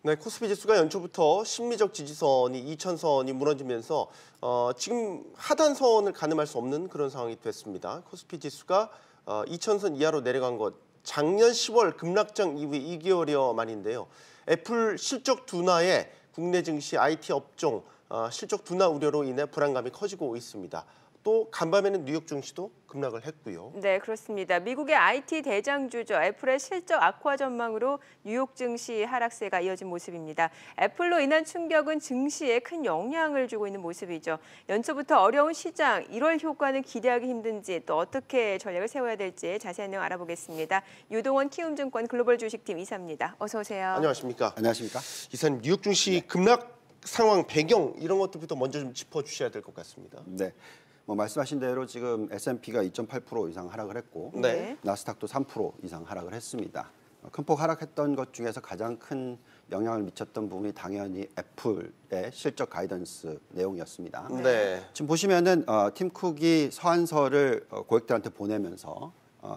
네, 코스피 지수가 연초부터 심리적 지지선이 2000선이 무너지면서 지금 하단선을 가늠할 수 없는 그런 상황이 됐습니다. 코스피 지수가 2000선 이하로 내려간 것 작년 10월 급락장 이후에 2개월여 만인데요. 애플 실적 둔화에 국내 증시 IT 업종 실적 둔화 우려로 인해 불안감이 커지고 있습니다. 또 간밤에는 뉴욕 증시도 급락을 했고요. 네, 그렇습니다. 미국의 IT 대장주죠. 애플의 실적 악화 전망으로 뉴욕 증시 하락세가 이어진 모습입니다. 애플로 인한 충격은 증시에 큰 영향을 주고 있는 모습이죠. 연초부터 어려운 시장, 1월 효과는 기대하기 힘든지 또 어떻게 전략을 세워야 될지 자세한 내용 알아보겠습니다. 유동원 키움증권 글로벌 주식팀 이사입니다. 어서 오세요. 안녕하십니까? 안녕하십니까? 이사님, 뉴욕 증시 급락 상황 배경 이런 것들부터 먼저 좀 짚어주셔야 될 것 같습니다. 네. 말씀하신 대로 지금 S&P가 2.8% 이상 하락을 했고 네. 나스닥도 3% 이상 하락을 했습니다. 큰 폭 하락했던 것 중에서 가장 큰 영향을 미쳤던 부분이 당연히 애플의 실적 가이던스 내용이었습니다. 네. 지금 보시면은 팀 쿡이 서한서를 고객들한테 보내면서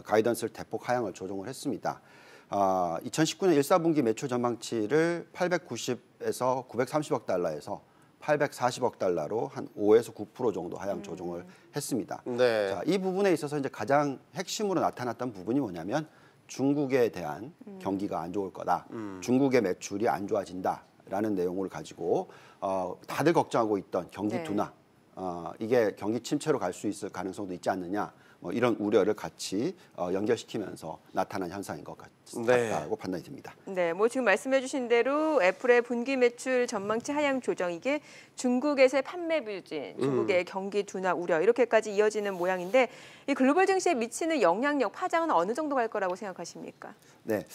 가이던스를 대폭 하향을 조정을 했습니다. 2019년 1사분기 매출 전망치를 890에서 930억 달러에서 840억 달러로 한 5에서 9% 정도 하향 조정을 했습니다. 네. 자, 이 부분에 있어서 이제 가장 핵심으로 나타났던 부분이 뭐냐면 중국에 대한 경기가 안 좋을 거다. 중국의 매출이 안 좋아진다라는 내용을 가지고 다들 걱정하고 있던 경기 둔화. 이게 경기 침체로 갈 수 있을 가능성도 있지 않느냐. 이런 우려를 같이 연결시키면서 나타난 현상인 것 같다고 판단이 듭니다. 네, 지금 말씀해주신 대로 애플의 분기 매출 전망치 하향 조정 이게 중국에서의 판매 부진, 중국의 경기 둔화 우려 이렇게까지 이어지는 모양인데 이 글로벌 증시에 미치는 영향력 파장은 어느 정도 갈 거라고 생각하십니까? 네,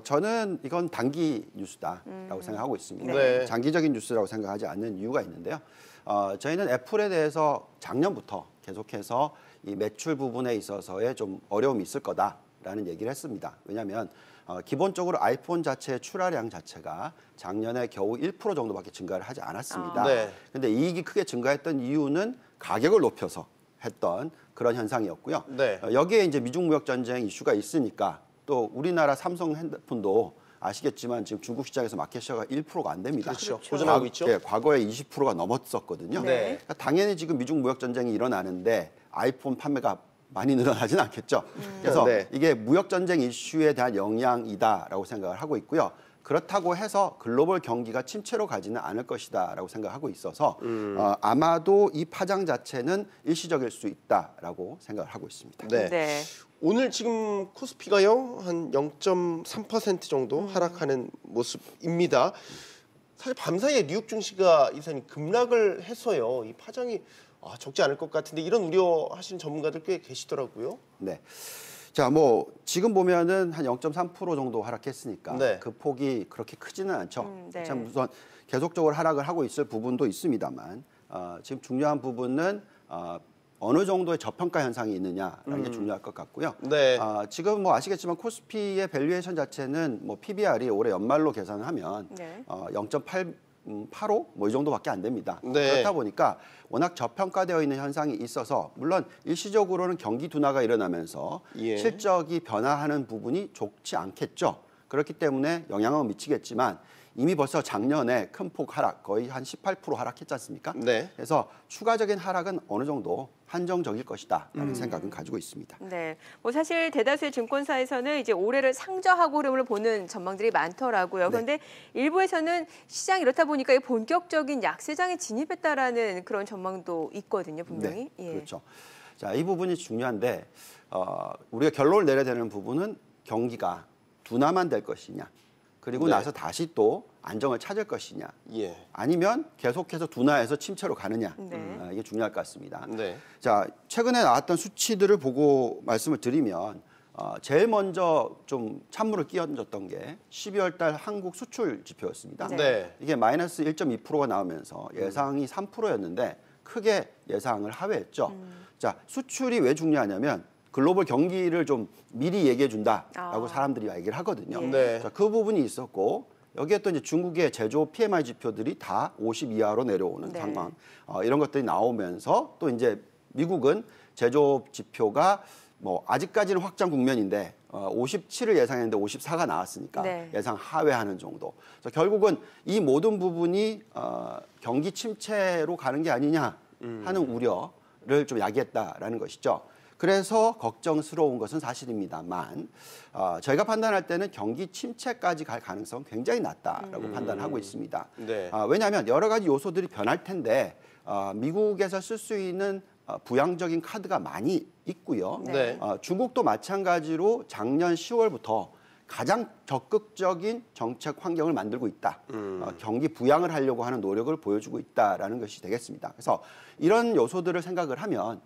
저는 이건 단기 뉴스다라고 생각하고 있습니다. 네. 장기적인 뉴스라고 생각하지 않는 이유가 있는데요. 저희는 애플에 대해서 작년부터 계속해서 이 매출 부분에 있어서의 좀 어려움이 있을 거다라는 얘기를 했습니다. 왜냐하면 기본적으로 아이폰 자체의 출하량 자체가 작년에 겨우 1% 정도밖에 증가를 하지 않았습니다. 그런데 이익이 크게 증가했던 이유는 가격을 높여서 했던 그런 현상이었고요. 네. 여기에 이제 미중 무역 전쟁 이슈가 있으니까 또 우리나라 삼성 핸드폰도 아시겠지만 지금 중국 시장에서 마켓시어가 1%가 안 됩니다. 그렇죠. 보존하고 있죠. 네, 과거에 20%가 넘었었거든요. 네. 그러니까 당연히 지금 미중 무역 전쟁이 일어나는데 아이폰 판매가 많이 늘어나지는 않겠죠. 그래서 이게 무역 전쟁 이슈에 대한 영향이다라고 생각을 하고 있고요. 그렇다고 해서 글로벌 경기가 침체로 가지는 않을 것이다라고 생각하고 있어서 아마도 이 파장 자체는 일시적일 수 있다라고 생각을 하고 있습니다. 네. 오늘 지금 코스피가요 한 0.3% 정도 하락하는 모습입니다. 사실 밤사이에 뉴욕 증시가 이사님 급락을 해서요 이 파장이 적지 않을 것 같은데 이런 우려하시는 전문가들 꽤 계시더라고요. 네. 자, 지금 보면은 한 0.3% 정도 하락했으니까 그 폭이 그렇게 크지는 않죠. 참 우선 계속적으로 하락을 하고 있을 부분도 있습니다만 지금 중요한 부분은 어느 정도의 저평가 현상이 있느냐라는 게 중요할 것 같고요. 지금 아시겠지만 코스피의 밸류에이션 자체는 PBR이 올해 연말로 계산을 하면 0.85 이 정도밖에 안 됩니다. 그렇다 보니까 워낙 저평가되어 있는 현상이 있어서 물론 일시적으로는 경기 둔화가 일어나면서 실적이 변화하는 부분이 좋지 않겠죠. 그렇기 때문에 영향은 미치겠지만 이미 벌써 작년에 큰 폭 하락, 거의 한 18% 하락했지 않습니까? 그래서 추가적인 하락은 어느 정도 한정적일 것이다라는 생각은 가지고 있습니다. 네, 사실 대다수의 증권사에서는 이제 올해를 상저하고 흐름을 보는 전망들이 많더라고요. 그런데 일부에서는 시장이 이렇다 보니까 본격적인 약세장에 진입했다라는 그런 전망도 있거든요, 분명히. 그렇죠. 자, 이 부분이 중요한데 우리가 결론을 내려야 되는 부분은 경기가 둔화만 될 것이냐. 그리고 나서 다시 또 안정을 찾을 것이냐. 아니면 계속해서 둔화해서 침체로 가느냐. 이게 중요할 것 같습니다. 자, 최근에 나왔던 수치들을 보고 말씀을 드리면 제일 먼저 좀 찬물을 끼얹었던 게 12월 달 한국 수출 지표였습니다. 이게 마이너스 1.2%가 나오면서 예상이 3%였는데 크게 예상을 하회했죠. 자, 수출이 왜 중요하냐면 글로벌 경기를 좀 미리 얘기해 준다라고 사람들이 얘기를 하거든요. 자, 그 부분이 있었고 여기에 또 이제 중국의 제조업 PMI 지표들이 다 50 이하로 내려오는 상황 이런 것들이 나오면서 또 이제 미국은 제조업 지표가 아직까지는 확장 국면인데 57을 예상했는데 54가 나왔으니까 네. 예상 하회하는 정도. 그래서 결국은 이 모든 부분이 경기 침체로 가는 게 아니냐 하는 우려를 좀 야기했다라는 것이죠. 그래서 걱정스러운 것은 사실입니다만 저희가 판단할 때는 경기 침체까지 갈 가능성은 굉장히 낮다라고 판단하고 있습니다. 네. 왜냐하면 여러 가지 요소들이 변할 텐데 미국에서 쓸 수 있는 부양적인 카드가 많이 있고요. 네. 중국도 마찬가지로 작년 10월부터 가장 적극적인 정책 환경을 만들고 있다. 경기 부양을 하려고 하는 노력을 보여주고 있다라는 것이 되겠습니다. 그래서 이런 요소들을 생각을 하면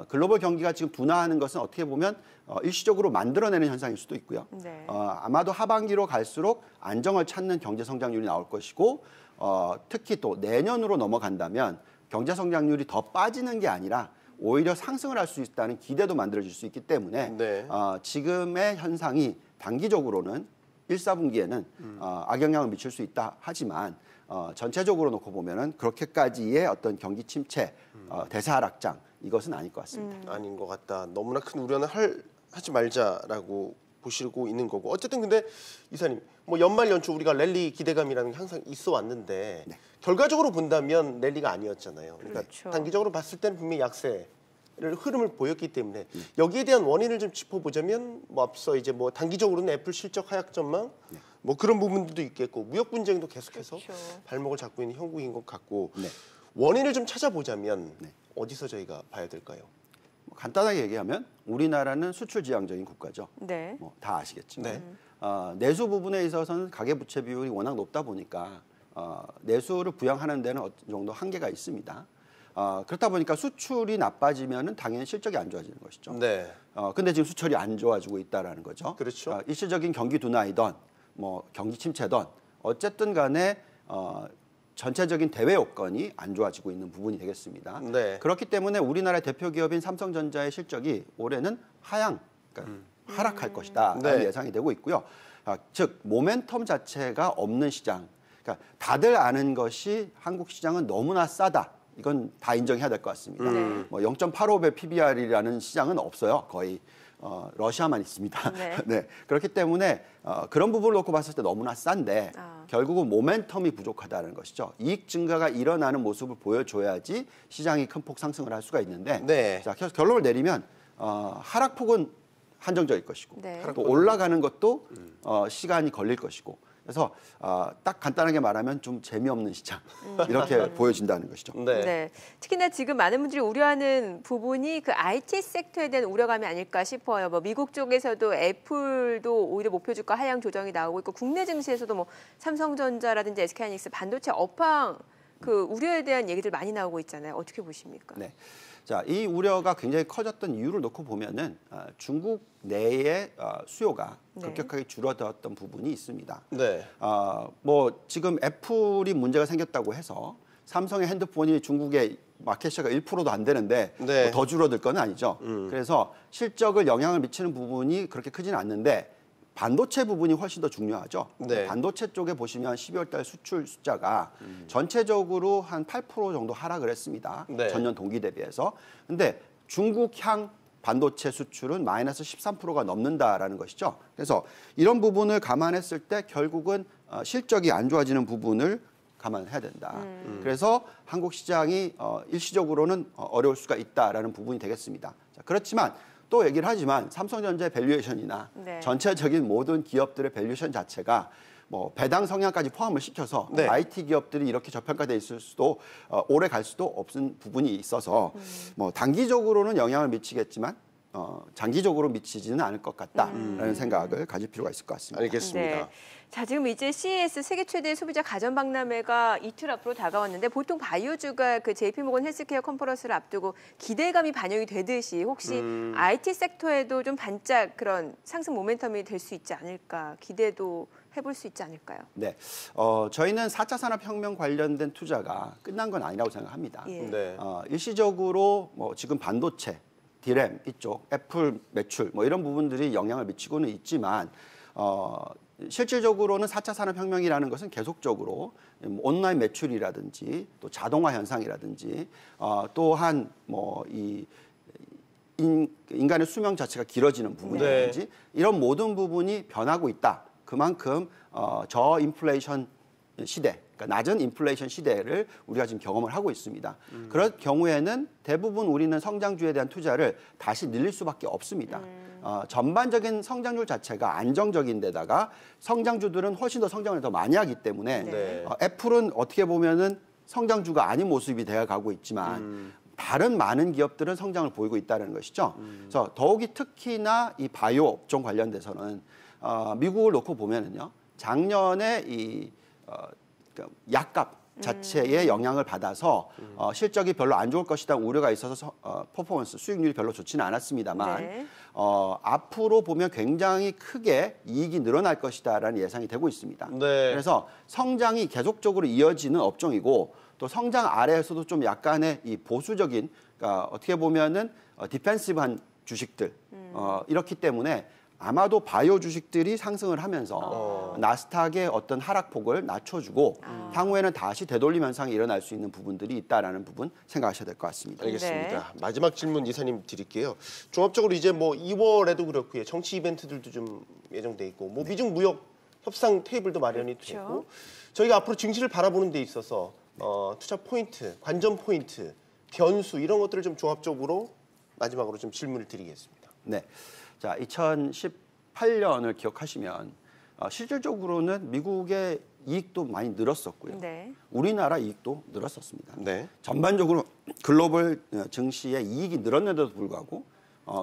글로벌 경기가 지금 둔화하는 것은 어떻게 보면 일시적으로 만들어내는 현상일 수도 있고요. 네. 아마도 하반기로 갈수록 안정을 찾는 경제 성장률이 나올 것이고 특히 또 내년으로 넘어간다면 경제 성장률이 더 빠지는 게 아니라 오히려 상승을 할 수 있다는 기대도 만들어질 수 있기 때문에 네. 지금의 현상이 단기적으로는 1, 4분기에는 악영향을 미칠 수 있다 하지만 전체적으로 놓고 보면은 그렇게까지의 어떤 경기 침체, 대세 하락장 이것은 아닐 것 같습니다. 아닌 것 같다. 너무나 큰 우려는 하지 말자라고 보시고 있는 거고. 어쨌든 근데 이사님, 뭐 연말 연초 우리가 랠리 기대감이라는 게 항상 있어 왔는데 네. 결과적으로 본다면 랠리가 아니었잖아요. 그러니까 그렇죠. 단기적으로 단기적으로 봤을 때는 분명히 약세를 흐름을 보였기 때문에 여기에 대한 원인을 좀 짚어보자면 뭐 앞서 이제 뭐 단기적으로는 애플 실적 하락 전망 뭐 그런 부분들도 있겠고 무역 분쟁도 계속해서 그렇죠. 발목을 잡고 있는 형국인 것 같고 네. 원인을 좀 찾아보자면 네. 어디서 저희가 봐야 될까요? 간단하게 얘기하면 우리나라는 수출 지향적인 국가죠. 네. 뭐 다 아시겠지만 네. 내수 부분에 있어서는 가계부채 비율이 워낙 높다 보니까 내수를 부양하는 데는 어느 정도 한계가 있습니다. 그렇다 보니까 수출이 나빠지면은 당연히 실적이 안 좋아지는 것이죠. 네. 근데 지금 수출이 안 좋아지고 있다라는 거죠. 그렇죠. 일시적인 경기 둔화이던 뭐 경기 침체던 어쨌든 간에 전체적인 대외 여건이 안 좋아지고 있는 부분이 되겠습니다. 네. 그렇기 때문에 우리나라의 대표 기업인 삼성전자의 실적이 올해는 그러니까 하락할 것이다라는 네. 예상이 되고 있고요. 즉 모멘텀 자체가 없는 시장. 그러니까 다들 아는 것이 한국 시장은 너무나 싸다. 이건 다 인정해야 될 것 같습니다. 네. 뭐 0.85배 PBR이라는 시장은 없어요. 거의 러시아만 있습니다. 네. 네. 그렇기 때문에 그런 부분을 놓고 봤을 때 너무나 싼데 결국은 모멘텀이 부족하다는 것이죠. 이익 증가가 일어나는 모습을 보여줘야지 시장이 큰 폭 상승을 할 수가 있는데 네. 자, 그래서 결론을 내리면 하락폭은 한정적일 것이고 네. 또 올라가는 것도 시간이 걸릴 것이고 그래서 딱 간단하게 말하면 좀 재미없는 시장 이렇게 보여진다는 것이죠. 네. 네. 특히나 지금 많은 분들이 우려하는 부분이 그 IT 섹터에 대한 우려감이 아닐까 싶어요. 뭐 미국 쪽에서도 애플도 오히려 목표 주가 하향 조정이 나오고 있고 국내 증시에서도 뭐 삼성전자라든지 SK하이닉스 반도체 업황 그 우려에 대한 얘기들 많이 나오고 있잖아요. 어떻게 보십니까? 네. 자, 이 우려가 굉장히 커졌던 이유를 놓고 보면은 중국 내의 수요가 급격하게 줄어들었던 부분이 있습니다. 네. 뭐 지금 애플이 문제가 생겼다고 해서 삼성의 핸드폰이 중국의 마켓시가 1%도 안 되는데 네. 뭐더 줄어들 건 아니죠. 그래서 실적을 영향을 미치는 부분이 그렇게 크지는 않는데 반도체 부분이 훨씬 더 중요하죠. 네. 반도체 쪽에 보시면 12월 달 수출 숫자가 전체적으로 한 8% 정도 하락을 했습니다. 네. 전년 동기 대비해서. 근데 중국향 반도체 수출은 마이너스 13%가 넘는다라는 것이죠. 그래서 이런 부분을 감안했을 때 결국은 실적이 안 좋아지는 부분을 감안해야 된다. 그래서 한국 시장이 일시적으로는 어려울 수가 있다라는 부분이 되겠습니다. 자, 그렇지만 또 얘기를 하지만 삼성전자의 밸류에이션이나 네. 전체적인 모든 기업들의 밸류에이션 자체가 뭐 배당 성향까지 포함을 시켜서 네. IT 기업들이 이렇게 저평가돼 있을 수도 오래 갈 수도 없는 부분이 있어서 뭐 단기적으로는 영향을 미치겠지만 장기적으로 미치지는 않을 것 같다라는 생각을 가질 필요가 있을 것 같습니다. 알겠습니다. 네. 자, 지금 이제 CES 세계 최대 소비자 가전 박람회가 이틀 앞으로 다가왔는데 보통 바이오주가 그 JP모건 헬스케어 컨퍼런스를 앞두고 기대감이 반영이 되듯이 혹시 IT 섹터에도 좀 반짝 그런 상승 모멘텀이 될 수 있지 않을까 기대도 해볼 수 있지 않을까요? 네, 저희는 4차 산업혁명 관련된 투자가 끝난 건 아니라고 생각합니다. 예. 네. 일시적으로 뭐 지금 반도체, 디램 이쪽, 애플 매출 뭐 이런 부분들이 영향을 미치고는 있지만 실질적으로는 4차 산업혁명이라는 것은 계속적으로 온라인 매출이라든지 또 자동화 현상이라든지 또한 뭐 이 인간의 수명 자체가 길어지는 부분이라든지 이런 모든 부분이 변하고 있다. 그만큼 저인플레이션 시대, 그러니까 낮은 인플레이션 시대를 우리가 지금 경험을 하고 있습니다. 그럴 경우에는 대부분 우리는 성장주에 대한 투자를 다시 늘릴 수밖에 없습니다. 전반적인 성장률 자체가 안정적인 데다가 성장주들은 훨씬 더 성장을 더 많이 하기 때문에 애플은 어떻게 보면은 성장주가 아닌 모습이 되어가고 있지만 다른 많은 기업들은 성장을 보이고 있다는 것이죠. 그래서 더욱이 특히나 이 바이오 업종 관련돼서는 미국을 놓고 보면은요, 작년에 이 약값 자체의 영향을 받아서 실적이 별로 안 좋을 것이다 우려가 있어서 퍼포먼스 수익률이 별로 좋지는 않았습니다만 앞으로 보면 굉장히 크게 이익이 늘어날 것이다라는 예상이 되고 있습니다. 그래서 성장이 계속적으로 이어지는 업종이고 또 성장 아래에서도 좀 약간의 이 보수적인, 그러니까 어떻게 보면은 디펜시브한 주식들 이렇기 때문에 아마도 바이오 주식들이 상승을 하면서 나스닥의 어떤 하락폭을 낮춰주고 향후에는 다시 되돌림 현상이 일어날 수 있는 부분들이 있다라는 부분 생각하셔야 될 것 같습니다. 알겠습니다. 마지막 질문 이사님 드릴게요. 종합적으로 이제 뭐 2월에도 그렇고요, 정치 이벤트들도 좀 예정돼 있고, 뭐 미중 무역 협상 테이블도 마련이 되고, 저희가 앞으로 증시를 바라보는 데 있어서 투자 포인트, 관전 포인트, 변수 이런 것들을 좀 종합적으로 마지막으로 좀 질문을 드리겠습니다. 네. 자, 2018년을 기억하시면 실질적으로는 미국의 이익도 많이 늘었었고요. 우리나라 이익도 늘었었습니다. 전반적으로 글로벌 증시의 이익이 늘었는데도 불구하고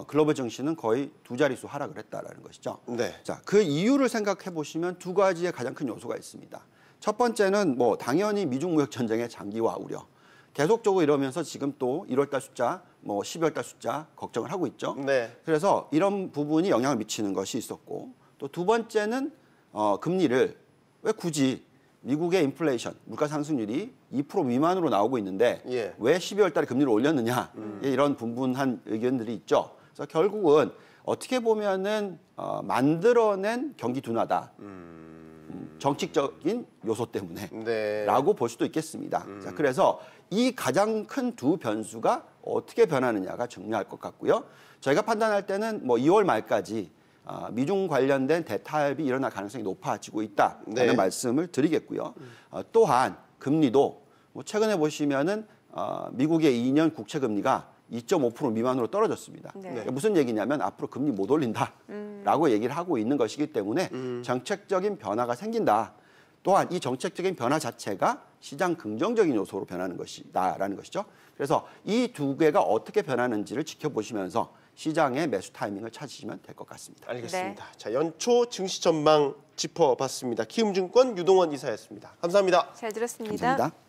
글로벌 증시는 거의 두 자릿수 하락을 했다라는 것이죠. 자, 그 이유를 생각해 보시면 두 가지의 가장 큰 요소가 있습니다. 첫 번째는 뭐 당연히 미중 무역 전쟁의 장기화 우려. 계속적으로 이러면서 지금 또 1월달 숫자, 뭐 12월달 숫자 걱정을 하고 있죠. 그래서 이런 부분이 영향을 미치는 것이 있었고, 또 두 번째는 금리를 왜 굳이 미국의 인플레이션, 물가 상승률이 2% 미만으로 나오고 있는데 왜 12월달에 금리를 올렸느냐, 이런 분분한 의견들이 있죠. 그래서 결국은 어떻게 보면은 만들어낸 경기 둔화다. 정치적인 요소 때문에 라고 볼 수도 있겠습니다. 자, 그래서 이 가장 큰 두 변수가 어떻게 변하느냐가 중요할 것 같고요. 저희가 판단할 때는 뭐 2월 말까지 미중 관련된 대타협이 일어날 가능성이 높아지고 있다는 말씀을 드리겠고요. 또한 금리도 뭐 최근에 보시면은 미국의 2년 국채 금리가 2.5% 미만으로 떨어졌습니다. 무슨 얘기냐면 앞으로 금리 못 올린다라고 얘기를 하고 있는 것이기 때문에 정책적인 변화가 생긴다. 또한 이 정책적인 변화 자체가 시장 긍정적인 요소로 변하는 것이다라는 것이죠. 그래서 이 두 개가 어떻게 변하는지를 지켜보시면서 시장의 매수 타이밍을 찾으시면 될 것 같습니다. 알겠습니다. 자, 연초 증시 전망 짚어봤습니다. 키움증권 유동원 이사였습니다. 감사합니다. 잘 들었습니다. 감사합니다.